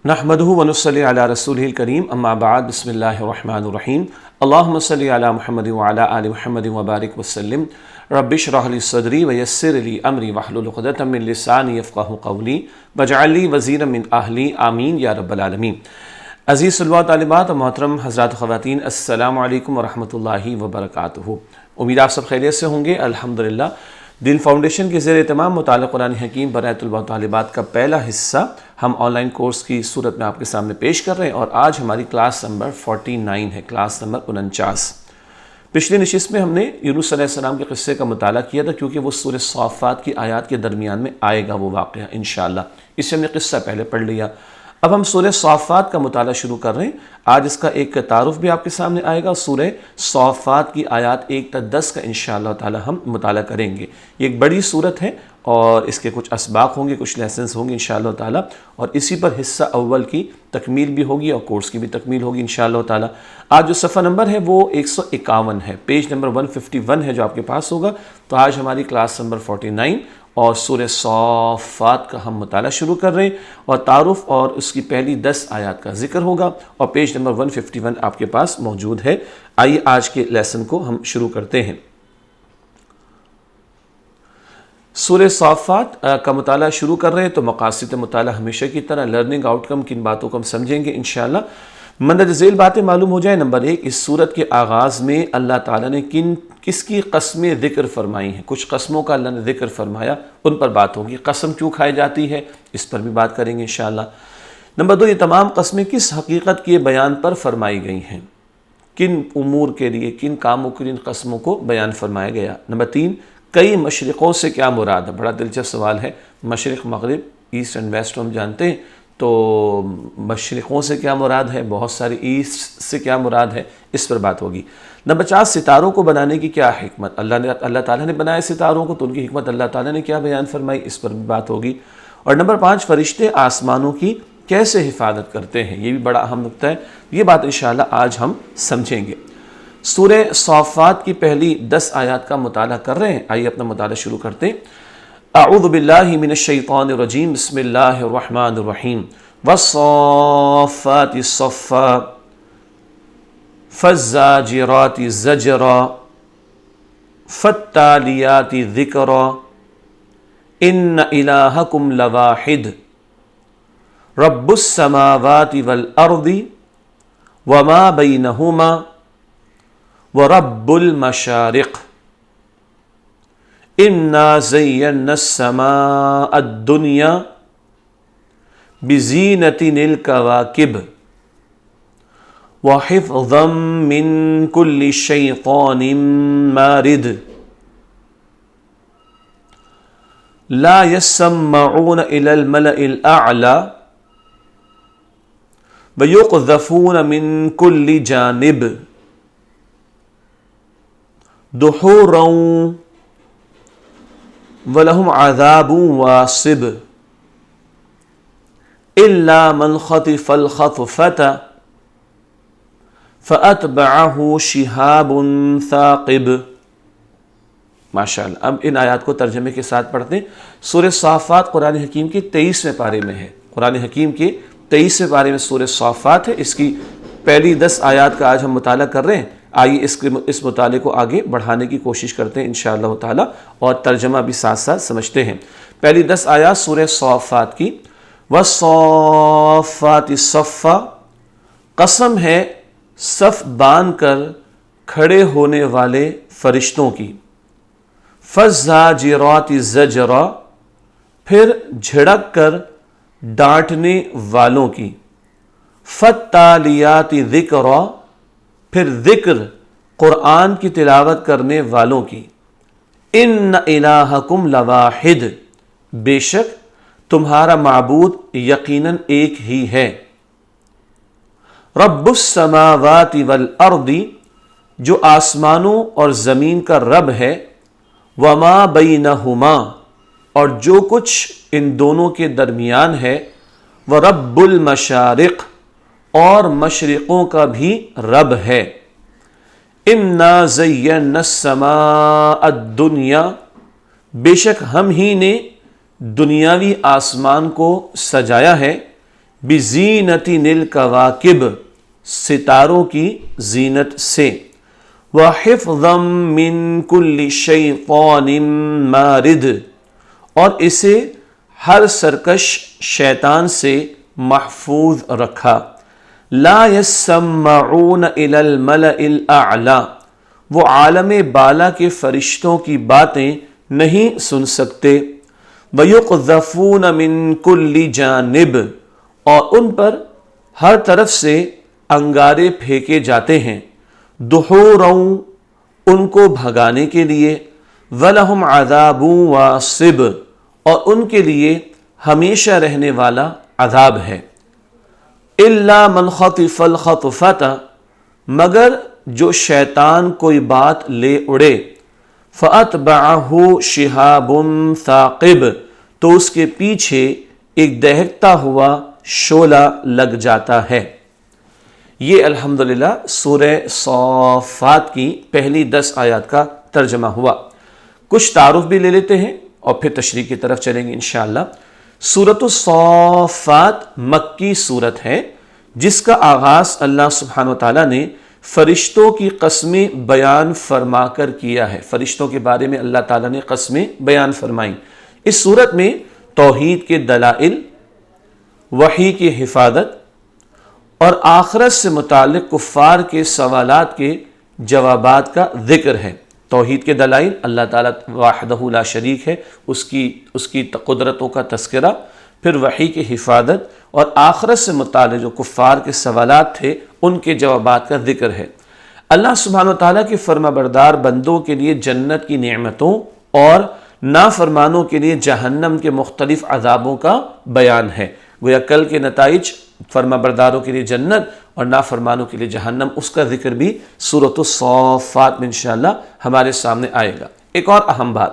نحمدہ ونصلی علی رسولہ الکریم اما بعد بسم اللہ الرحمن الرحیم اللہم صلی علی محمد وعلی آل محمد وبارک وسلم رب اشرح لی صدری ویسر لی امری واحلل عقدۃ من لسانی یفقہوا قولی واجعل لی وزیرا من اہلی آمین یا رب العالمین۔ عزیز طلباء و طالبات اور محترم حضرات و خواتین، السلام علیکم ورحمۃ اللہ وبرکاتہ۔ امید آپ سب خیریت سے ہوں گے۔ الحمدللہ دین فاؤنڈیشن کے زیر اہتمام مطالعہ قرآن حکیم برائے طلباء و طالبات کا پہلا حصہ ہم آن لائن کورس کی صورت میں آپ کے سامنے پیش کر رہے ہیں، اور آج ہماری کلاس نمبر 49 ہے، کلاس نمبر 49۔ پچھلی نشست میں ہم نے یونس علیہ السلام کے قصے کا مطالعہ کیا تھا، کیونکہ وہ سورہ صافات کی آیات کے درمیان میں آئے گا وہ واقعہ انشاءاللہ، اس سے ہم نے قصہ پہلے پڑھ لیا۔ اب ہم سورہ صافات کا مطالعہ شروع کر رہے ہیں۔ آج اس کا ایک تعارف بھی آپ کے سامنے آئے گا۔ سورہ صافات کی آیات 1 تا 10 کا انشاءاللہ تعالی ہم مطالعہ کریں گے۔ یہ ایک بڑی صورت ہے اور اس کے کچھ اسباق ہوں گے، کچھ لیسنز ہوں گے انشاءاللہ تعالی، اور اسی پر حصہ اول کی تکمیل بھی ہوگی اور کورس کی بھی تکمیل ہوگی انشاءاللہ تعالی۔ آج جو صفحہ نمبر ہے وہ 151 ہے، پیج نمبر 151 ہے جو آپ کے پاس ہوگا۔ تو آج ہماری کلاس نمبر 49 اور سورہ صافات کا ہم مطالعہ شروع کر رہے ہیں، اور تعارف اور اس کی پہلی 10 آیات کا ذکر ہوگا، اور پیج نمبر 151 آپ کے پاس موجود ہے۔ آئیے آج کے لیسن کو ہم شروع کرتے ہیں۔ سورہ صافات کا مطالعہ شروع کر رہے ہیں تو مقاصد مطالعہ ہمیشہ کی طرح لرننگ آؤٹ کم، کن باتوں کو ہم سمجھیں گے انشاءاللہ۔ مندرجہ ذیل باتیں معلوم ہو جائیں۔ نمبر 1، اس سورت کے آغاز میں اللہ تعالیٰ نے کس کی قسمیں ذکر فرمائی ہیں؟ کچھ قسموں کا اللہ نے ذکر فرمایا، ان پر بات ہوگی۔ قسم کیوں کھائی جاتی ہے، اس پر بھی بات کریں گے انشاءاللہ۔ نمبر 2، یہ تمام قسمیں کس حقیقت کے بیان پر فرمائی گئی ہیں؟ کن امور کے لیے، کن کاموں کے لیے ان قسموں کو بیان فرمایا گیا؟ نمبر 3، کئی مشرقوں سے کیا مراد ہے؟ بڑا دلچسپ سوال ہے۔ مشرق مغرب، ایسٹ اینڈ ویسٹ ہم جانتے ہیں، تو مشرقوں سے کیا مراد ہے، بہت ساری ایسٹ سے کیا مراد ہے، اس پر بات ہوگی۔ نمبر 4، ستاروں کو بنانے کی کیا حکمت؟ اللہ تعالیٰ نے بنائے ستاروں کو، تو ان کی حکمت اللہ تعالیٰ نے کیا بیان فرمائی، اس پر بھی بات ہوگی۔ اور نمبر 5، فرشتے آسمانوں کی کیسے حفاظت کرتے ہیں؟ یہ بھی بڑا اہم نقطہ ہے، یہ بات انشاءاللہ آج ہم سمجھیں گے۔ سورہ صافات کی پہلی 10 آیات کا مطالعہ کر رہے ہیں، آئیے اپنا مطالعہ شروع کرتے ہیں۔ اعوذ باللہ من الشیطان الرجیم، بسم اللہ الرحمن الرحیم۔ والصافات صفا فالزاجرات زجرا فالتالیات ذکرا ان الہکم لواحد رب السماوات والارض وما بینہما ورب المشارق انا زینا السماء الدنیا بزینۃ الکواکب وحفظا من کل شیطان مارد لا يسمعون الى الملأ الاعلی ويقذفون من كل جانب دحورا ولهم عذاب واصب الا من خطف الخطفة فأتبعه شهاب ثاقب۔ ماشاءاللہ۔ اب ان آیات کو ترجمے کے ساتھ پڑھتے ہیں۔ سورہ صافات قرآن حکیم کے 23ویں پارے میں ہے، قرآن حکیم کے 23ویں پارے میں سورہ صافات ہے۔ اس کی پہلی 10 آیات کا آج ہم مطالعہ کر رہے ہیں۔ آئیے اس مطالعے کو آگے بڑھانے کی کوشش کرتے ہیں انشاءاللہ تعالی، اور ترجمہ بھی ساتھ ساتھ سمجھتے ہیں۔ پہلی 10 آیات سورہ صافات کی۔ والصافات صفا، قسم ہے صف باندھ کر کھڑے ہونے والے فرشتوں کی۔ فالزاجرات زجرا، پھر جھڑک کر ڈانٹنے والوں کی۔ فالتالیات ذکرا، پھر ذکر قرآن کی تلاوت کرنے والوں کی۔ ان الہکم لواحد، بے شک تمہارا معبود یقیناً ایک ہی ہے۔ رب السماوات والارض، جو آسمانوں اور زمین کا رب ہے۔ وما بینہما، اور جو کچھ ان دونوں کے درمیان ہے۔ ورب المشارق، اور مشرقوں کا بھی رب ہے۔ انا زینا السماء الدنیا، بے شک ہم ہی نے دنیاوی آسمان کو سجایا ہے۔ بزینۃ الکواکب، ستاروں کی زینت سے، وحفظا من کل شیطان مارد، اور اسے ہر سرکش شیطان سے محفوظ رکھا، لا یسمعون الی الملأ الاعلی، وہ عالم بالا کے فرشتوں کی باتیں نہیں سن سکتے، وَيُقْذَفُونَ مِن كُلِّ جانب، اور ان پر ہر طرف سے انگارے پھینکے جاتے ہیں، دُحُورًا، ان کو بھگانے کے لیے، وَلَهُمْ عَذَابٌ وَاصِبٌ، اور ان کے لیے ہمیشہ رہنے والا عذاب ہے، إِلَّا مَنْ خَطِفَ الْخَطْفَةَ، مگر جو شیطان کوئی بات لے اڑے، فَأَتْبَعَهُ شِهَابٌ ثَاقِبٌ، تو اس کے پیچھے ایک دہکتا ہوا شعلہ لگ جاتا ہے۔ یہ الحمدللہ سورہ صافات کی پہلی 10 آیات کا ترجمہ ہوا۔ کچھ تعارف بھی لے لیتے ہیں اور پھر تشریح کی طرف چلیں گے انشاءاللہ۔ سورۃ الصافات مکی سورت ہے جس کا آغاز اللہ سبحانہ وتعالیٰ نے فرشتوں کی قسمیں بیان فرما کر کیا ہے۔ فرشتوں کے بارے میں اللہ تعالیٰ نے قسمیں بیان فرمائیں۔ اس سورت میں توحید کے دلائل، وحی کی حفاظت اور آخرت سے متعلق کفار کے سوالات کے جوابات کا ذکر ہے۔ توحید کے دلائل، اللہ تعالیٰ وحدہ لا شریک ہے، اس کی قدرتوں کا تذکرہ، پھر وحی کی حفاظت اور آخرت سے متعلق جو کفار کے سوالات تھے ان کے جوابات کا ذکر ہے۔ اللہ سبحانہ وتعالیٰ کے فرما بردار بندوں کے لیے جنت کی نعمتوں اور نافرمانوں کے لیے جہنم کے مختلف عذابوں کا بیان ہے۔ گویا کل کے نتائج، فرما برداروں کے لیے جنت اور نافرمانوں کے لیے جہنم، اس کا ذکر بھی سورۃ الصافات میں انشاءاللہ ہمارے سامنے آئے گا۔ ایک اور اہم بات،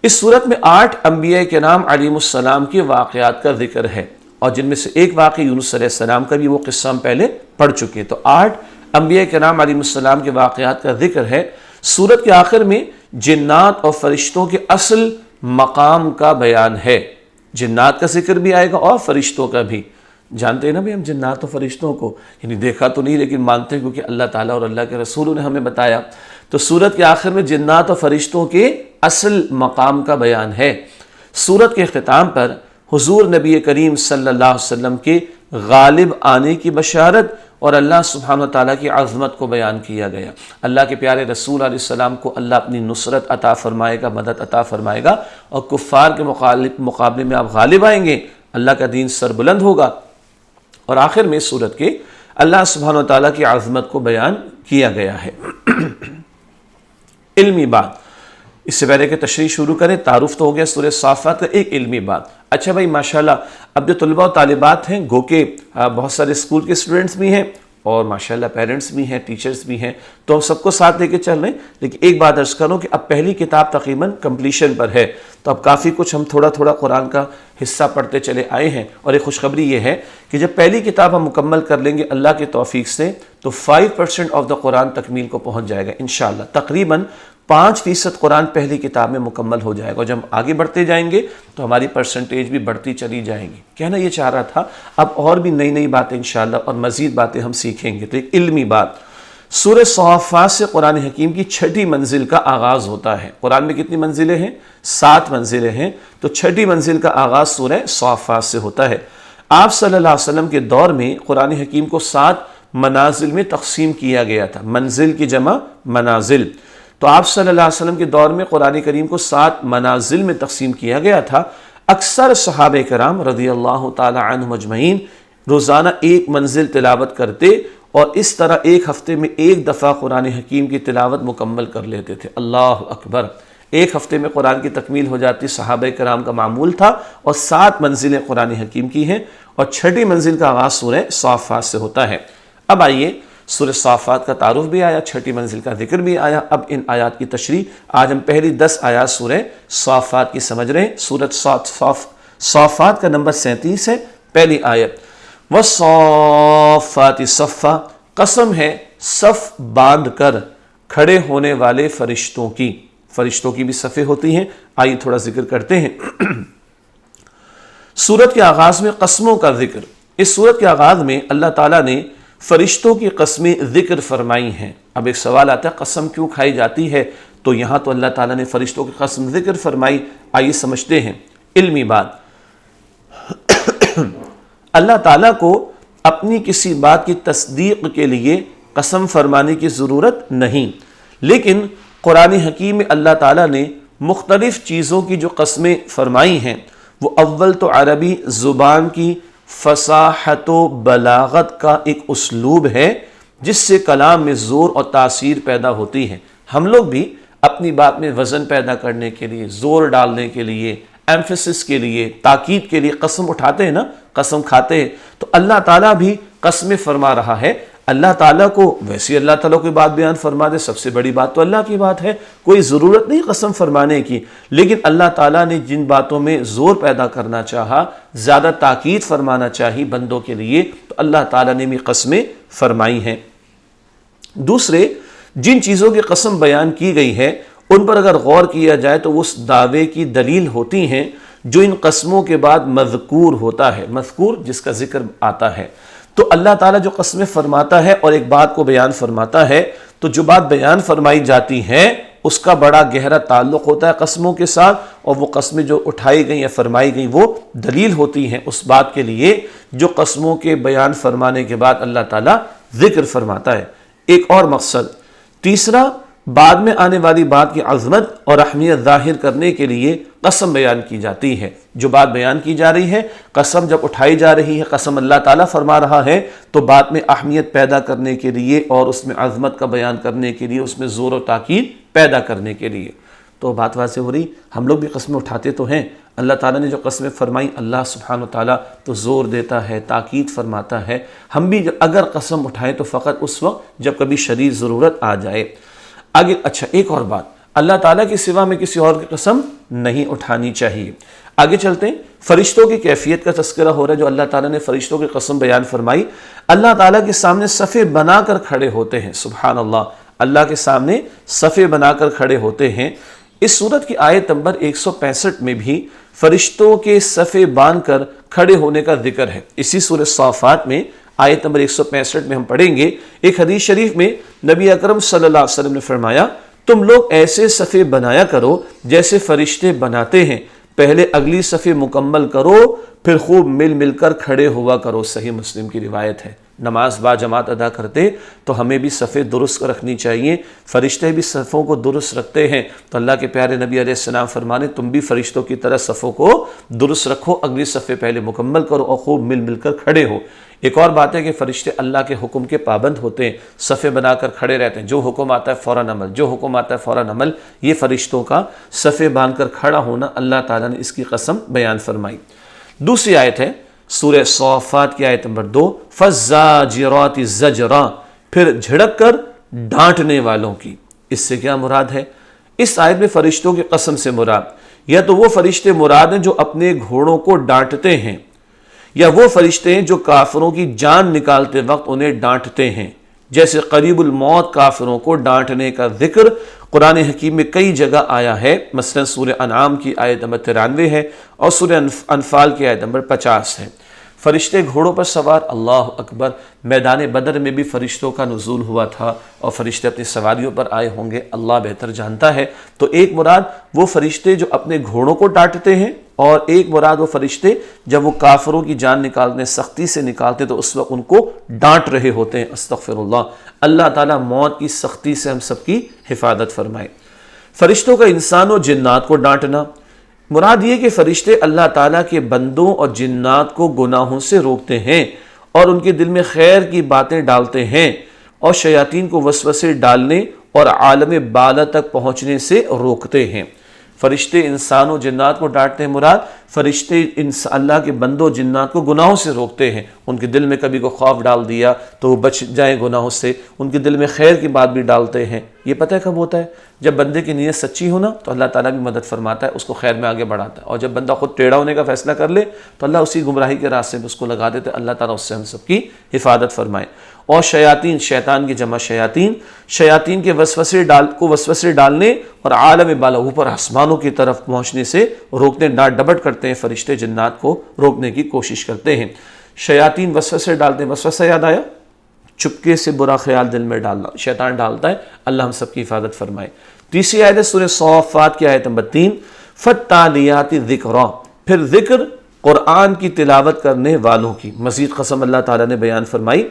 اس سورت میں 8 انبیاء کرام علیہم السلام کے واقعات کا ذکر ہے، اور جن میں سے ایک واقعہ یونس علیہ السلام کا بھی، وہ قصہ ہم پہلے پڑھ چکے ہیں۔ تو 8 انبیاء کرام علیہم السلام کے واقعات کا ذکر ہے۔ سورت کے آخر میں جنات اور فرشتوں کے اصل مقام کا بیان ہے۔ جنات کا ذکر بھی آئے گا اور فرشتوں کا بھی۔ جانتے ہیں نا بھی ہم جنات و فرشتوں کو، یعنی دیکھا تو نہیں لیکن مانتے ہیں کیونکہ اللہ تعالیٰ اور اللہ کے رسولوں نے ہمیں بتایا۔ تو سورت کے آخر میں جنات و فرشتوں کے اصل مقام کا بیان ہے۔ سورت کے اختتام پر حضور نبی کریم صلی اللہ علیہ وسلم کے غالب آنے کی بشارت اور اللہ سبحانہ وتعالیٰ کی عظمت کو بیان کیا گیا۔ اللہ کے پیارے رسول علیہ السلام کو اللہ اپنی نصرت عطا فرمائے گا، مدد عطا فرمائے گا، اور کفار کے مقابلے میں آپ غالب آئیں گے، اللہ کا دین سربلند ہوگا۔ اور آخر میں سورت کے اللہ سبحانہ وتعالیٰ کی عظمت کو بیان کیا گیا ہے۔ علمی بات، اس سے پہلے کہ تشریح شروع کریں، تعارف تو ہو گیا سورہ صافات کا، ایک علمی بات۔ اچھا بھائی ماشاءاللہ اب جو طلباء و طالبات ہیں، گو کہ بہت سارے اسکول کے اسٹوڈنٹس بھی ہیں اور ماشاءاللہ پیرنٹس بھی ہیں، ٹیچرز بھی ہیں، تو ہم سب کو ساتھ لے کے چل رہے ہیں۔ لیکن ایک بات عرض کروں کہ اب پہلی کتاب تقریباً کمپلیشن پر ہے، تو اب کافی کچھ ہم تھوڑا تھوڑا قرآن کا حصہ پڑھتے چلے آئے ہیں، اور ایک خوشخبری یہ ہے کہ جب پہلی کتاب ہم مکمل کر لیں گے اللہ کے توفیق سے، تو 5% آف دا قرآن تکمیل کو پہنچ جائے گا انشاءاللہ۔ تقریباً 5% قرآن پہلی کتاب میں مکمل ہو جائے گا، اور جب ہم آگے بڑھتے جائیں گے تو ہماری پرسنٹیج بھی بڑھتی چلی جائیں گی۔ کہنا یہ چاہ رہا تھا، اب اور بھی نئی نئی باتیں انشاءاللہ اور مزید باتیں ہم سیکھیں گے۔ تو ایک علمی بات، سورہ صافات سے قرآن حکیم کی 6ٹھی منزل کا آغاز ہوتا ہے۔ قرآن میں کتنی منزلیں ہیں؟ 7 منزلیں ہیں، تو 6ٹھی منزل کا آغاز سورہ صافات سے ہوتا ہے۔ آپ صلی اللہ علیہ وسلم کے دور میں قرآن حکیم کو 7 منازل میں تقسیم کیا گیا تھا۔ منزل کی جمع منازل، تو آپ صلی اللہ علیہ وسلم کے دور میں قرآن کریم کو 7 منازل میں تقسیم کیا گیا تھا۔ اکثر صحابہ کرام رضی اللہ تعالی عنہم اجمعین روزانہ ایک منزل تلاوت کرتے، اور اس طرح ایک ہفتے میں ایک دفعہ قرآن حکیم کی تلاوت مکمل کر لیتے تھے۔ اللہ اکبر، ایک ہفتے میں قرآن کی تکمیل ہو جاتی، صحابہ کرام کا معمول تھا، اور 7 منزلیں قرآن حکیم کی ہیں، اور 6ٹھی منزل کا آغاز سورہ صافات سے ہوتا ہے۔ اب آئیے، سورہ صافات کا تعارف بھی آیا، 6ٹھی منزل کا ذکر بھی آیا۔ اب ان آیات کی تشریح، آج ہم پہلی 10 آیات سورہ صافات کی سمجھ رہے ہیں۔ سورۃ صافات کا نمبر 37 ہے۔ پہلی آیت، وَالصَّافَّاتِ صَفًّا، قسم ہے صف باندھ کر کھڑے ہونے والے فرشتوں کی۔ فرشتوں کی بھی صفیں ہوتی ہیں، آئیے تھوڑا ذکر کرتے ہیں۔ سورت کے آغاز میں قسموں کا ذکر، اس سورت کے آغاز میں اللہ تعالیٰ نے فرشتوں کی قسمیں ذکر فرمائی ہیں۔ اب ایک سوال آتا ہے قسم کیوں کھائی جاتی ہے؟ تو یہاں تو اللہ تعالیٰ نے فرشتوں کی قسم ذکر فرمائی، آئیے سمجھتے ہیں۔ علمی بات، اللہ تعالیٰ کو اپنی کسی بات کی تصدیق کے لیے قسم فرمانے کی ضرورت نہیں، لیکن قرآن حکیم میں اللہ تعالیٰ نے مختلف چیزوں کی جو قسمیں فرمائی ہیں وہ اول تو عربی زبان کی فصاحت و بلاغت کا ایک اسلوب ہے جس سے کلام میں زور اور تاثیر پیدا ہوتی ہے۔ ہم لوگ بھی اپنی بات میں وزن پیدا کرنے کے لیے، زور ڈالنے کے لیے، ایمفیسس کے لیے، تاکید کے لیے قسم اٹھاتے ہیں نا، قسم کھاتے ہیں۔ تو اللہ تعالیٰ بھی قسمیں فرما رہا ہے۔ اللہ تعالیٰ کو ویسے اللہ تعالیٰ کوئی بات بیان فرما دے، سب سے بڑی بات تو اللہ کی بات ہے، کوئی ضرورت نہیں قسم فرمانے کی، لیکن اللہ تعالیٰ نے جن باتوں میں زور پیدا کرنا چاہا، زیادہ تاکید فرمانا چاہی بندوں کے لیے، تو اللہ تعالیٰ نے بھی قسمیں فرمائی ہیں۔ دوسرے، جن چیزوں کی قسم بیان کی گئی ہے ان پر اگر غور کیا جائے تو وہ اس دعوے کی دلیل ہوتی ہیں جو ان قسموں کے بعد مذکور ہوتا ہے، مذکور جس کا ذکر آتا ہے۔ تو اللہ تعالیٰ جو قسمیں فرماتا ہے اور ایک بات کو بیان فرماتا ہے، تو جو بات بیان فرمائی جاتی ہے اس کا بڑا گہرا تعلق ہوتا ہے قسموں کے ساتھ، اور وہ قسمیں جو اٹھائی گئیں یا فرمائی گئیں وہ دلیل ہوتی ہیں اس بات کے لیے جو قسموں کے بیان فرمانے کے بعد اللہ تعالیٰ ذکر فرماتا ہے۔ ایک اور مقصد، تیسرا، بعد میں آنے والی بات کی عظمت اور اہمیت ظاہر کرنے کے لیے قسم بیان کی جاتی ہے۔ جو بات بیان کی جا رہی ہے، قسم جب اٹھائی جا رہی ہے، قسم اللہ تعالیٰ فرما رہا ہے، تو بات میں اہمیت پیدا کرنے کے لیے اور اس میں عظمت کا بیان کرنے کے لیے، اس میں زور و تاکید پیدا کرنے کے لیے۔ تو بات واضح ہو رہی، ہم لوگ بھی قسمیں اٹھاتے تو ہیں۔ اللہ تعالیٰ نے جو قسمیں فرمائی، اللہ سبحانہ وتعالیٰ تو زور دیتا ہے، تاکید فرماتا ہے۔ ہم بھی اگر قسم اٹھائیں تو فقط اس وقت جب کبھی شدید ضرورت آ جائے۔ آگے اچھا ایک اور بات، اللہ تعالیٰ کے سوا میں کسی اور کی قسم نہیں اٹھانی چاہیے۔ آگے چلتے ہیں، فرشتوں کی کیفیت کا تذکرہ ہو رہا ہے۔ جو اللہ تعالیٰ نے فرشتوں کی قسم بیان فرمائی، اللہ تعالیٰ کے سامنے صفیں بنا کر کھڑے ہوتے ہیں، سبحان اللہ، اللہ کے سامنے صفیں بنا کر کھڑے ہوتے ہیں۔ اس سورت کی آیت نمبر 165 میں بھی فرشتوں کے صفیں باندھ کر کھڑے ہونے کا ذکر ہے۔ اسی سورۃ صافات میں آیت نمبر 165 میں ہم پڑھیں گے، ایک حدیث شریف میں نبی اکرم صلی اللہ علیہ وسلم نے فرمایا، تم لوگ ایسے صفیں بنایا کرو جیسے فرشتے بناتے ہیں، پہلے اگلی صفیں مکمل کرو، پھر خوب مل مل کر کھڑے ہوا کرو۔ صحیح مسلم کی روایت ہے۔ نماز با جماعت ادا کرتے تو ہمیں بھی صفیں درست رکھنی چاہیے، فرشتے بھی صفوں کو درست رکھتے ہیں، تو اللہ کے پیارے نبی علیہ السلام فرمانے تم بھی فرشتوں کی طرح صفوں کو درست رکھو، اگلی صفیں پہلے مکمل کرو اور خوب مل مل کر کھڑے ہو۔ ایک اور بات ہے کہ فرشتے اللہ کے حکم کے پابند ہوتے ہیں، صفیں بنا کر کھڑے رہتے ہیں، جو حکم آتا ہے فوراً عمل، جو حکم آتا ہے فوراً عمل۔ یہ فرشتوں کا صفیں باندھ کر کھڑا ہونا، اللہ تعالیٰ نے اس کی قسم بیان فرمائی۔ دوسری آیت ہے سورہ صافات کی آیت نمبر 2، فَالزَّاجِرَاتِ زَجْرًا، پھر جھڑک کر ڈانٹنے والوں کی۔ اس سے کیا مراد ہے؟ اس آیت میں فرشتوں کی قسم سے مراد یا تو وہ فرشتے مراد ہیں جو اپنے گھوڑوں کو ڈانٹتے ہیں، یا وہ فرشتے ہیں جو کافروں کی جان نکالتے وقت انہیں ڈانٹتے ہیں۔ جیسے قریب الموت کافروں کو ڈانٹنے کا ذکر قرآن حکیم میں کئی جگہ آیا ہے، مثلا سورہ انعام کی آیت نمبر 93 ہے اور سورہ انفال کی آیت نمبر 50 ہے۔ فرشتے گھوڑوں پر سوار، اللہ اکبر، میدان بدر میں بھی فرشتوں کا نزول ہوا تھا اور فرشتے اپنی سواریوں پر آئے ہوں گے، اللہ بہتر جانتا ہے۔ تو ایک مراد وہ فرشتے جو اپنے گھوڑوں کو ڈانٹتے ہیں، اور ایک مراد وہ فرشتے جب وہ کافروں کی جان نکالنے سختی سے نکالتے تو اس وقت ان کو ڈانٹ رہے ہوتے ہیں۔ استغفر اللہ، اللہ تعالیٰ موت کی سختی سے ہم سب کی حفاظت فرمائے۔ فرشتوں کا انسان و جنات کو ڈانٹنا، مراد یہ کہ فرشتے اللہ تعالیٰ کے بندوں اور جنات کو گناہوں سے روکتے ہیں اور ان کے دل میں خیر کی باتیں ڈالتے ہیں اور شیاطین کو وسوسے ڈالنے اور عالم بالا تک پہنچنے سے روکتے ہیں۔ فرشتے انسان و جنات کو ڈانٹتے ہیں، مراد فرشتے اللہ کے بندوں جنات کو گناہوں سے روکتے ہیں۔ ان کے دل میں کبھی کو خوف ڈال دیا تو وہ بچ جائیں گناہوں سے، ان کے دل میں خیر کی بات بھی ڈالتے ہیں۔ یہ پتہ ہے کب ہوتا ہے؟ جب بندے کی نیت سچی ہونا تو اللہ تعالیٰ بھی مدد فرماتا ہے، اس کو خیر میں آگے بڑھاتا ہے، اور جب بندہ خود ٹیڑھا ہونے کا فیصلہ کر لے تو اللہ اسی گمراہی کے راستے میں اس کو لگا دیتے۔ اللہ تعالیٰ اس سے ہم سب کی حفاظت فرمائے۔ اور شیاطین، شیطان کی جمع شیاطین، شیاطین کے وسوسے ڈالنے اور عالم بالا اوپر آسمانوں کی طرف پہنچنے سے روکنے، ڈانٹ ڈپٹ کرتے ہیں، فرشتے جنات کو روکنے کی کوشش کرتے ہیں۔ شیاطین وسوسے ڈالتے ہیں، وسوسہ یاد آیا؟ چپکے سے برا خیال دل میں ڈالنا، شیطان ڈالتا ہے، اللہ ہم سب کی حفاظت فرمائے۔ تیسری آیت ہے سورہ صافات کی آیت نمبر 3، فالتالیات ذکرا، پھر ذکر قرآن کی تلاوت کرنے والوں کی مزید قسم اللہ تعالیٰ نے بیان فرمائی۔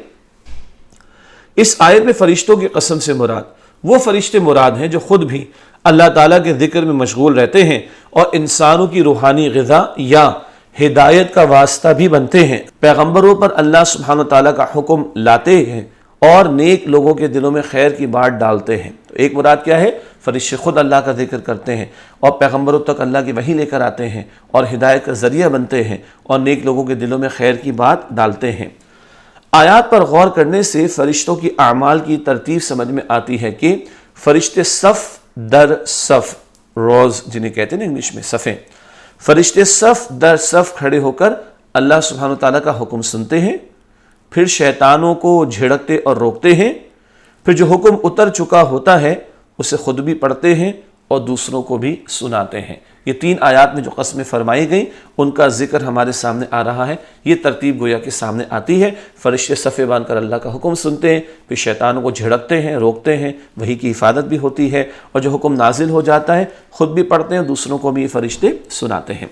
اس آیت میں فرشتوں کی قسم سے مراد وہ فرشتے مراد ہیں جو خود بھی اللہ تعالیٰ کے ذکر میں مشغول رہتے ہیں اور انسانوں کی روحانی غذا یا ہدایت کا واسطہ بھی بنتے ہیں، پیغمبروں پر اللہ سبحانہ تعالیٰ کا حکم لاتے ہیں اور نیک لوگوں کے دلوں میں خیر کی بات ڈالتے ہیں۔ تو ایک مراد کیا ہے؟ فرشتے خود اللہ کا ذکر کرتے ہیں اور پیغمبروں تک اللہ کی وحی لے کر آتے ہیں اور ہدایت کا ذریعہ بنتے ہیں اور نیک لوگوں کے دلوں میں خیر کی بات ڈالتے ہیں۔ آیات پر غور کرنے سے فرشتوں کی اعمال کی ترتیب سمجھ میں آتی ہے کہ فرشتے صف در صف، روز جنہیں کہتے ہیں انگلش میں صفیں، فرشتے صف در صف کھڑے ہو کر اللہ سبحانہ تعالیٰ کا حکم سنتے ہیں، پھر شیطانوں کو جھڑکتے اور روکتے ہیں، پھر جو حکم اتر چکا ہوتا ہے اسے خود بھی پڑھتے ہیں اور دوسروں کو بھی سناتے ہیں۔ یہ 3 آیات میں جو قسمیں فرمائی گئیں ان کا ذکر ہمارے سامنے آ رہا ہے۔ یہ ترتیب گویا کے سامنے آتی ہے، فرشتے صفیں باندھ کر اللہ کا حکم سنتے ہیں، پھر شیطانوں کو جھڑکتے ہیں، روکتے ہیں، وحی کی حفاظت بھی ہوتی ہے، اور جو حکم نازل ہو جاتا ہے خود بھی پڑھتے ہیں، دوسروں کو بھی یہ فرشتے سناتے ہیں۔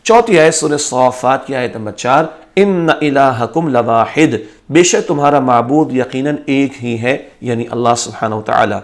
چوتھی آیت سورہ صافات کی آیت نمبر 4، ان الہکم لواحد، بے شک تمہارا معبود یقیناً ایک ہی ہے، یعنی اللہ سبحانہ وتعالی۔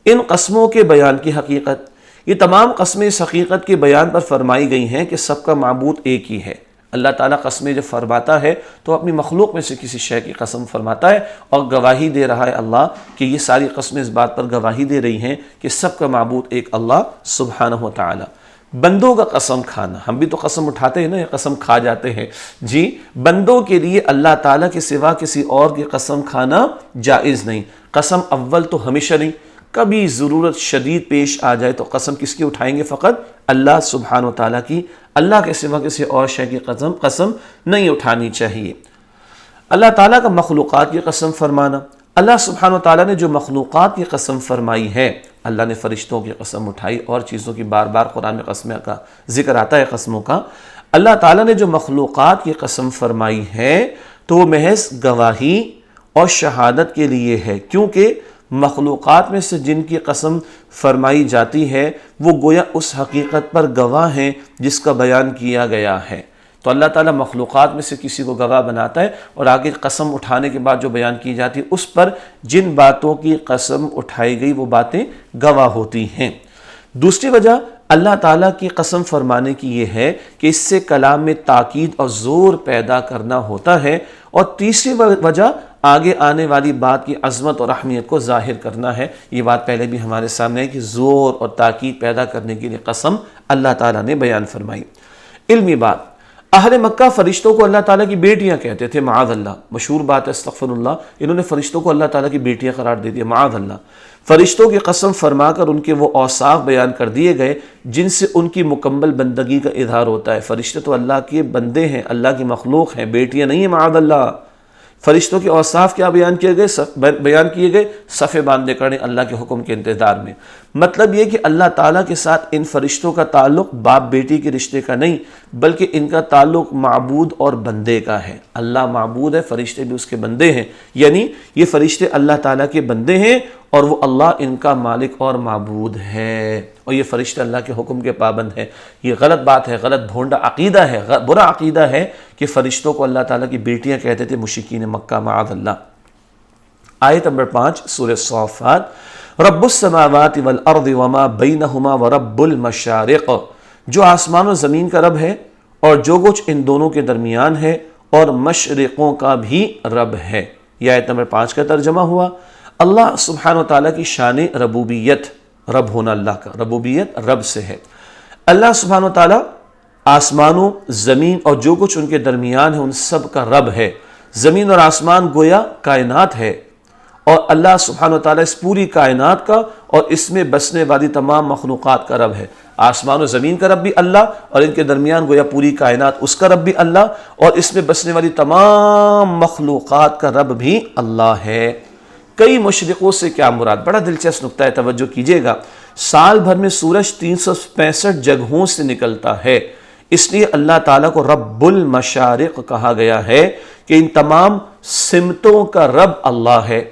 ان قسموں کے بیان کی حقیقت، یہ تمام قسمیں اس حقیقت کے بیان پر فرمائی گئی ہیں کہ سب کا معبود ایک ہی ہے۔ اللہ تعالیٰ قسمیں جب فرماتا ہے تو اپنی مخلوق میں سے کسی شے کی قسم فرماتا ہے اور گواہی دے رہا ہے اللہ کہ یہ ساری قسمیں اس بات پر گواہی دے رہی ہیں کہ سب کا معبود ایک اللہ سبحانہ وتعالی۔ بندوں کا قسم کھانا، ہم بھی تو قسم اٹھاتے ہیں نا، یہ قسم کھا جاتے ہیں جی، بندوں کے لیے اللہ تعالیٰ کے سوا کسی اور کی قسم کھانا جائز نہیں۔ قسم اول تو ہمیشہ نہیں، کبھی ضرورت شدید پیش آ جائے تو قسم کس کی اٹھائیں گے؟ فقط اللہ سبحانہ وتعالیٰ کی، اللہ کے سوا کسی اور شے کی قسم نہیں اٹھانی چاہیے۔ اللہ تعالیٰ کا مخلوقات کی قسم فرمانا، اللہ سبحانہ وتعالیٰ نے جو مخلوقات کی قسم فرمائی ہے، اللہ نے فرشتوں کی قسم اٹھائی اور چیزوں کی بار بار قرآن میں قسمیں کا ذکر آتا ہے قسموں کا۔ اللہ تعالیٰ نے جو مخلوقات کی قسم فرمائی ہے تو وہ محض گواہی اور شہادت کے لیے ہے، کیونکہ مخلوقات میں سے جن کی قسم فرمائی جاتی ہے وہ گویا اس حقیقت پر گواہ ہیں جس کا بیان کیا گیا ہے۔ تو اللہ تعالیٰ مخلوقات میں سے کسی کو گواہ بناتا ہے اور آگے قسم اٹھانے کے بعد جو بیان کی جاتی ہے اس پر جن باتوں کی قسم اٹھائی گئی وہ باتیں گواہ ہوتی ہیں۔ دوسری وجہ اللہ تعالیٰ کی قسم فرمانے کی یہ ہے کہ اس سے کلام میں تاکید اور زور پیدا کرنا ہوتا ہے، اور تیسری وجہ آگے آنے والی بات کی عظمت اور اہمیت کو ظاہر کرنا ہے۔ یہ بات پہلے بھی ہمارے سامنے ہے کہ زور اور تاکید پیدا کرنے کے لیے قسم اللہ تعالیٰ نے بیان فرمائی۔ علمی بات، اہل مکہ فرشتوں کو اللہ تعالیٰ کی بیٹیاں کہتے تھے، معاذ اللہ، مشہور بات ہے، استغفر اللہ، انہوں نے فرشتوں کو اللہ تعالیٰ کی بیٹیاں قرار دے دیا، معاذ اللہ۔ فرشتوں کی قسم فرما کر ان کے وہ اوصاف بیان کر دیے گئے جن سے ان کی مکمل بندگی کا اظہار ہوتا ہے۔ فرشتے تو اللہ کے بندے ہیں، اللہ کی مخلوق ہیں، بیٹیاں نہیں ہیں، معاذ اللہ۔ فرشتوں کے اوصاف کیا بیان کیے گئے؟ صفیں باندھے کھڑے اللہ کے حکم کے انتظار میں۔ مطلب یہ کہ اللہ تعالیٰ کے ساتھ ان فرشتوں کا تعلق باپ بیٹی کے رشتے کا نہیں، بلکہ ان کا تعلق معبود اور بندے کا ہے۔ اللہ معبود ہے، فرشتے بھی اس کے بندے ہیں، یعنی یہ فرشتے اللہ تعالیٰ کے بندے ہیں اور وہ اللہ ان کا مالک اور معبود ہے، اور یہ فرشتے اللہ کے حکم کے پابند ہیں۔ یہ غلط بات ہے، غلط بھونڈا عقیدہ ہے، برا عقیدہ ہے کہ فرشتوں کو اللہ تعالیٰ کی بیٹیاں کہتے تھے مشرکین مکہ، معاذ اللہ۔ آیت نمبر 5 سورہ صافات، رب السماوات والارض وما بینہما ورب المشارق، جو آسمان و زمین کا رب ہے اور جو کچھ ان دونوں کے درمیان ہے، اور مشرقوں کا بھی رب ہے۔ یہ آیت نمبر 5 کا ترجمہ ہوا۔ اللہ سبحانہ وتعالیٰ کی شان ربوبیت، رب ہونا اللہ کا، ربوبیت رب سے ہے۔ اللہ سبحانہ وتعالیٰ آسمانوں، زمین اور جو کچھ ان کے درمیان ہے ان سب کا رب ہے۔ زمین اور آسمان گویا کائنات ہے، اور اللہ سبحانہ وتعالیٰ اس پوری کائنات کا اور اس میں بسنے والی تمام مخلوقات کا رب ہے۔ آسمان و زمین کا رب بھی اللہ، اور ان کے درمیان گویا پوری کائنات اس کا رب بھی اللہ، اور اس میں بسنے والی تمام مخلوقات کا رب بھی اللہ ہے۔ کئی مشرقوں سے کیا مراد؟ بڑا دلچسپ نقطہ ہے، توجہ کیجئے گا۔ سال بھر میں سورج 365 جگہوں سے نکلتا ہے، اس لیے اللہ تعالیٰ کو رب المشارق کہا گیا ہے کہ ان تمام سمتوں کا رب اللہ ہے۔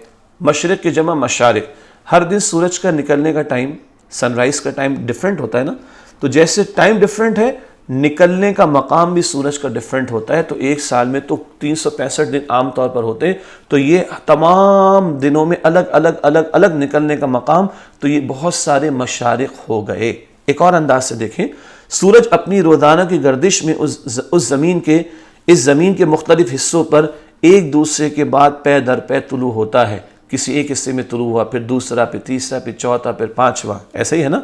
مشرق کی جمع مشارق۔ ہر دن سورج کا نکلنے کا ٹائم، سن رائز کا ٹائم ڈیفرنٹ ہوتا ہے نا، تو جیسے ٹائم ڈیفرنٹ ہے، نکلنے کا مقام بھی سورج کا ڈیفرنٹ ہوتا ہے۔ تو ایک سال میں تو 365 دن عام طور پر ہوتے ہیں، تو یہ تمام دنوں میں الگ نکلنے کا مقام، تو یہ بہت سارے مشارق ہو گئے۔ ایک اور انداز سے دیکھیں، سورج اپنی روزانہ کی گردش میں اس زمین کے مختلف حصوں پر ایک دوسرے کے بعد پے در پے طلوع ہوتا ہے۔ کسی ایک حصے میں طلوع ہوا، پھر دوسرا، پھر تیسرا، پھر چوتھا، پھر پانچواں، ایسا ہی ہے نا۔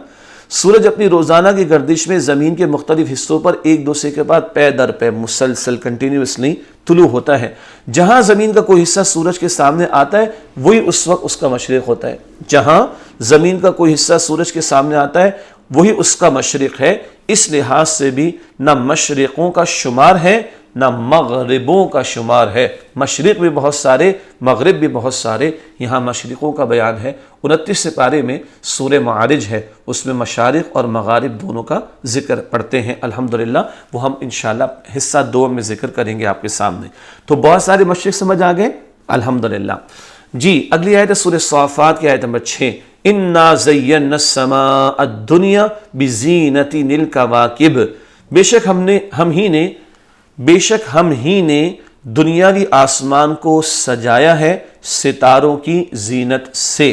سورج اپنی روزانہ کی گردش میں زمین کے مختلف حصوں پر ایک دوسرے کے بعد پے در پے مسلسل کنٹینیوسلی طلوع ہوتا ہے۔ جہاں زمین کا کوئی حصہ سورج کے سامنے آتا ہے وہی اس وقت اس کا مشرق ہوتا ہے۔ جہاں زمین کا کوئی حصہ سورج کے سامنے آتا ہے وہی اس کا مشرق ہے۔ اس لحاظ سے بھی نہ مشرقوں کا شمار ہے نہ مغربوں کا شمار ہے۔ مشرق بھی بہت سارے، مغرب بھی بہت سارے، یہاں مشرقوں کا بیان ہے۔ 29 سپارے میں سورہ معارج ہے، اس میں مشارق اور مغارب دونوں کا ذکر پڑھتے ہیں الحمدللہ۔ وہ ہم انشاءاللہ حصہ 2 میں ذکر کریں گے آپ کے سامنے۔ تو بہت سارے مشرق سمجھ آ گئے الحمدللہ۔ جی اگلی آیت ہے سورہ صافات کی آیت نمبر 6۔ اِنَّا زَيَّنَّا السَّمَاءَ الدُّنْيَا بِزِينَةٍ الْكَوَاكِبِ، بے شک ہم ہی نے دنیاوی آسمان کو سجایا ہے ستاروں کی زینت سے۔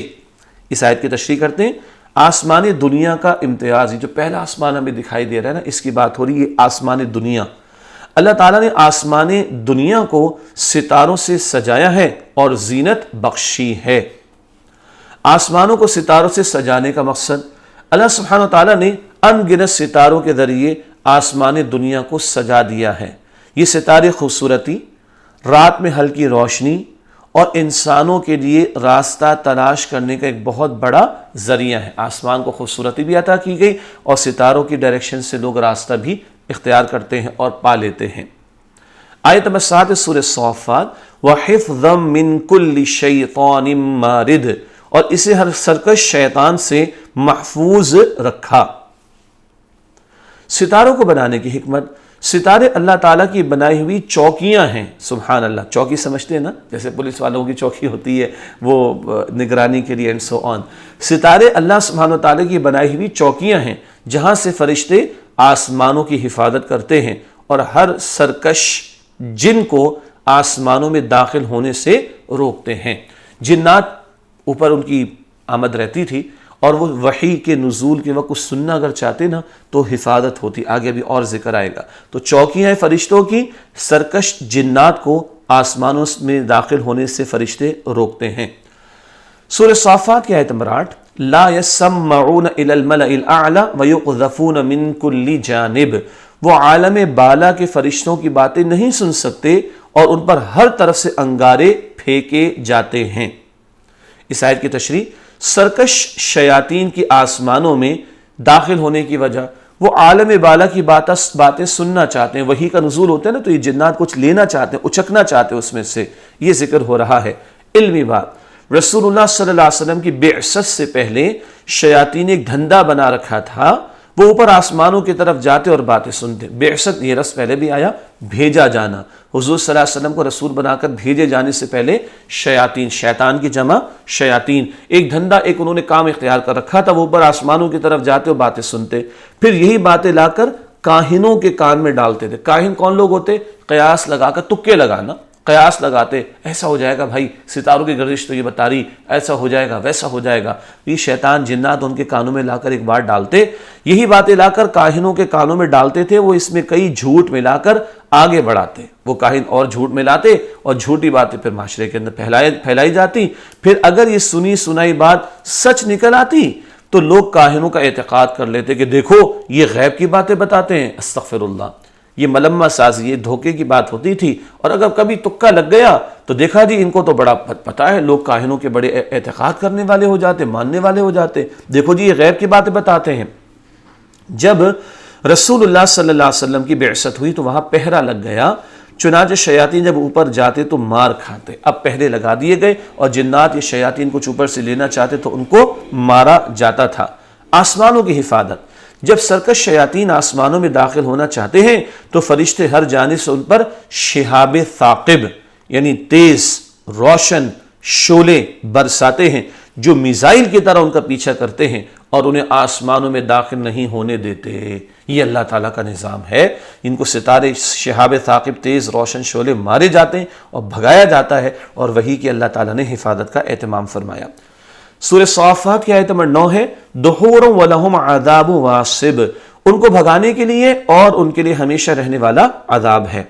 اس آیت کی تشریح کرتے ہیں۔ آسمان دنیا کا امتیاز، یہ جو پہلا آسمان ہمیں دکھائی دے رہا ہے نا، اس کی بات ہو رہی ہے آسمان دنیا۔ اللہ تعالیٰ نے آسمان دنیا کو ستاروں سے سجایا ہے اور زینت بخشی ہے۔ آسمانوں کو ستاروں سے سجانے کا مقصد، اللہ سبحانہ وتعالیٰ نے ان گنت ستاروں کے ذریعے آسمان دنیا کو سجا دیا ہے۔ یہ ستارے خوبصورتی، رات میں ہلکی روشنی اور انسانوں کے لیے راستہ تلاش کرنے کا ایک بہت بڑا ذریعہ ہے۔ آسمان کو خوبصورتی بھی عطا کی گئی اور ستاروں کی ڈائریکشن سے لوگ راستہ بھی اختیار کرتے ہیں اور پا لیتے ہیں۔ آیت نمبر 7 سورہ صافات، وَحِفْظًا مِّن كُلِّ شَيْطَانٍ مَارِدٍ، اور اسے ہر سرکش شیطان سے محفوظ رکھا۔ ستاروں کو بنانے کی حکمت، ستارے اللہ تعالیٰ کی بنائی ہوئی چوکیاں ہیں۔ سبحان اللہ، چوکی سمجھتے ہیں نا، جیسے پولیس والوں کی چوکی ہوتی ہے وہ نگرانی کے لیے اینڈ سو آن۔ ستارے اللہ سبحانہ تعالیٰ کی بنائی ہوئی چوکیاں ہیں جہاں سے فرشتے آسمانوں کی حفاظت کرتے ہیں اور ہر سرکش جن کو آسمانوں میں داخل ہونے سے روکتے ہیں۔ جنات اوپر ان کی آمد رہتی تھی اور وہ وحی کے نزول کے وقت سننا اگر چاہتے نا تو حفاظت ہوتی، آگے بھی اور ذکر آئے گا۔ تو چوکیاں ہیں فرشتوں کی، سرکش جنات کو آسمانوں میں داخل ہونے سے فرشتے روکتے ہیں۔ سورہ صافات کی آیت نمبر 8، لا يسمعون الى الملأ الاعلى ويقذفون من كل جانب، وہ عالم بالا کے فرشتوں کی باتیں نہیں سن سکتے اور ان پر ہر طرف سے انگارے پھینکے جاتے ہیں۔ اس آیت کی تشریح، سرکش شیاطین کی آسمانوں میں داخل ہونے کی وجہ، وہ عالم بالا کی باتیں سننا چاہتے ہیں، وحی کا نزول ہوتا ہے نا، تو یہ جنات کچھ لینا چاہتے ہیں، اچکنا چاہتے ہیں اس میں سے، یہ ذکر ہو رہا ہے۔ علمی بات، رسول اللہ صلی اللہ علیہ وسلم کی بعثت سے پہلے شیاطین ایک دھندا بنا رکھا تھا، وہ اوپر آسمانوں کی طرف جاتے اور باتیں سنتے۔ بعثت یہ لفظ پہلے بھی آیا، بھیجا جانا، حضور صلی اللہ علیہ وسلم کو رسول بنا کر بھیجے جانے سے پہلے شیاطین، شیطان کی جمع شیاطین، ایک دھندا، ایک انہوں نے کام اختیار کر رکھا تھا، وہ اوپر آسمانوں کی طرف جاتے اور باتیں سنتے، پھر یہی باتیں لا کر کاہنوں کے کان میں ڈالتے تھے۔ کاہن کون لوگ ہوتے؟ قیاس لگا کر، تکے لگانا، قیاس لگاتے، ایسا ہو جائے گا بھائی، ستاروں کی گردش تو یہ بتا رہی، ایسا ہو جائے گا، ویسا ہو جائے گا۔ یہ شیطان جنات ان کے کانوں میں لا کر ایک بار ڈالتے، یہی باتیں لا کر کاہنوں کے کانوں میں ڈالتے تھے، وہ اس میں کئی جھوٹ ملا کر آگے بڑھاتے، وہ کاہن اور جھوٹ ملاتے اور جھوٹی باتیں پھر معاشرے کے اندر پھیلائی جاتی۔ پھر اگر یہ سنی سنائی بات سچ نکل آتی تو لوگ کاہنوں کا اعتقاد کر لیتے کہ دیکھو یہ غیب کی باتیں بتاتے ہیں، استغفر اللہ۔ یہ ملمہ سازی، یہ دھوکے کی بات ہوتی تھی، اور اگر کبھی تکا لگ گیا تو دیکھا جی ان کو تو بڑا پتہ ہے، لوگ کاہنوں کے بڑے اعتقاد کرنے والے ہو جاتے، ماننے والے ہو جاتے، دیکھو جی یہ غیب کی باتیں بتاتے ہیں۔ جب رسول اللہ صلی اللہ علیہ وسلم کی بعثت ہوئی تو وہاں پہرا لگ گیا، چنانچہ شیاطین جب اوپر جاتے تو مار کھاتے، اب پہرے لگا دیے گئے اور جنات یہ شیاطین کچھ اوپر سے لینا چاہتے تو ان کو مارا جاتا تھا۔ آسمانوں کی حفاظت، جب سرکش شیاطین آسمانوں میں داخل ہونا چاہتے ہیں تو فرشتے ہر جانب سے ان پر شہاب ثاقب یعنی تیز روشن شعلے برساتے ہیں جو میزائل کی طرح ان کا پیچھا کرتے ہیں اور انہیں آسمانوں میں داخل نہیں ہونے دیتے۔ یہ اللہ تعالیٰ کا نظام ہے۔ ان کو ستارے شہاب ثاقب تیز روشن شعلے مارے جاتے ہیں اور بھگایا جاتا ہے، اور وہی کہ اللہ تعالیٰ نے حفاظت کا اہتمام فرمایا۔ سورہ صافات کی آیت نمبر 9 ہے دحور ولہم عذاب واصب، ان کو بھگانے کے لیے اور ان کے لیے ہمیشہ رہنے والا عذاب ہے۔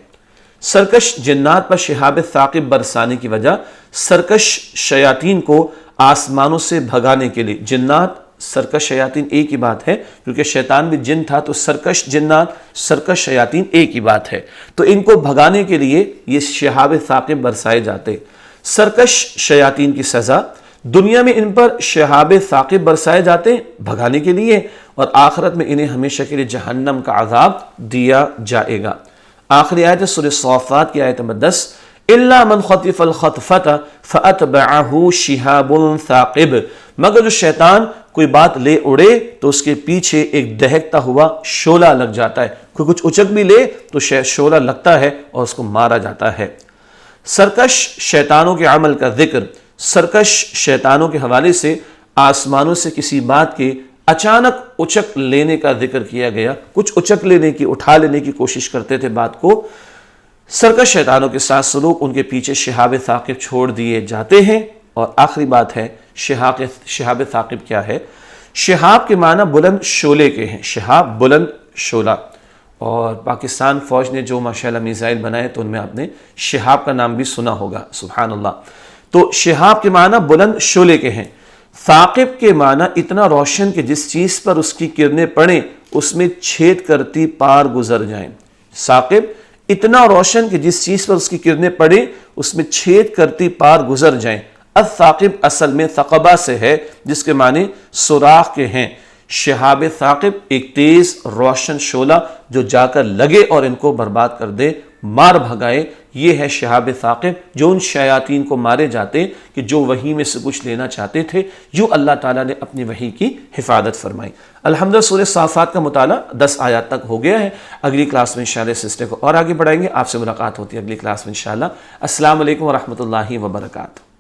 سرکش جنات پر شہاب ثاقب برسانے کی وجہ سرکش شیاطین کو آسمانوں سے بھگانے کے لیے، جنات سرکش شیاطین ایک ہی بات ہے، کیونکہ شیطان بھی جن تھا تو سرکش جنات سرکش شیاطین ایک ہی بات ہے، تو ان کو بھگانے کے لیے یہ شہاب ثاقب برسائے جاتے۔ سرکش شیاطین کی سزا دنیا میں ان پر شہاب ثاقب برسائے جاتے بھگانے کے لیے، اور آخرت میں انہیں ہمیشہ کے لیے جہنم کا عذاب دیا جائے گا۔ آخری آیت سورہ صافات کی آیت نمبر 10 اِلَّا مَنْ خَطِفَ الْخَطْفَةَ فَأَتْبَعَهُ شِهَابٌ ثَاقِبٌ، مگر جو شیطان کوئی بات لے اڑے تو اس کے پیچھے ایک دہکتا ہوا شعلہ لگ جاتا ہے، کوئی کچھ اچک بھی لے تو شعلہ لگتا ہے اور اس کو مارا جاتا ہے۔ سرکش شیطانوں کے عمل کا ذکر سرکش شیطانوں کے حوالے سے آسمانوں سے کسی بات کے اچانک اچک لینے کا ذکر کیا گیا، کچھ اچک لینے کی اٹھا لینے کی کوشش کرتے تھے بات کو۔ سرکش شیطانوں کے ساتھ سلوک ان کے پیچھے شہاب ثاقب چھوڑ دیے جاتے ہیں۔ اور آخری بات ہے شہاب ثاقب کیا ہے؟ شہاب کے معنی بلند شعلے کے ہیں، شہاب بلند شعلہ، اور پاکستان فوج نے جو ماشاءاللہ میزائل بنائے تو ان میں آپ نے شہاب کا نام بھی سنا ہوگا، سبحان اللہ۔ تو شہاب کے معنی بلند شعلے کے ہیں، ثاقب کے معنی اتنا روشن کہ جس چیز پر اس کی کرنیں پڑیں اس میں چھید کرتی پار گزر جائیں۔ ثاقب اتنا روشن کہ جس چیز پر اس کی کرنیں پڑیں اس میں چھید کرتی پار گزر جائیں۔ الثاقب اصل میں ثقبہ سے ہے جس کے معنی سوراخ کے ہیں۔ شہاب ثاقب ایک تیز روشن شعلہ جو جا کر لگے اور ان کو برباد کر دے، مار بھگائے، یہ ہے شہاب ثاقب جو ان شیاطین کو مارے جاتے کہ جو وحی میں سے کچھ لینا چاہتے تھے، جو اللہ تعالیٰ نے اپنی وحی کی حفاظت فرمائی۔ الحمدللہ سورہ صافات کا مطالعہ 10 آیات تک ہو گیا ہے۔ اگلی کلاس میں انشاءاللہ اس سلسلے کو اور آگے بڑھائیں گے۔ آپ سے ملاقات ہوتی ہے اگلی کلاس میں انشاءاللہ۔ السلام علیکم ورحمۃ اللہ وبرکاتہ۔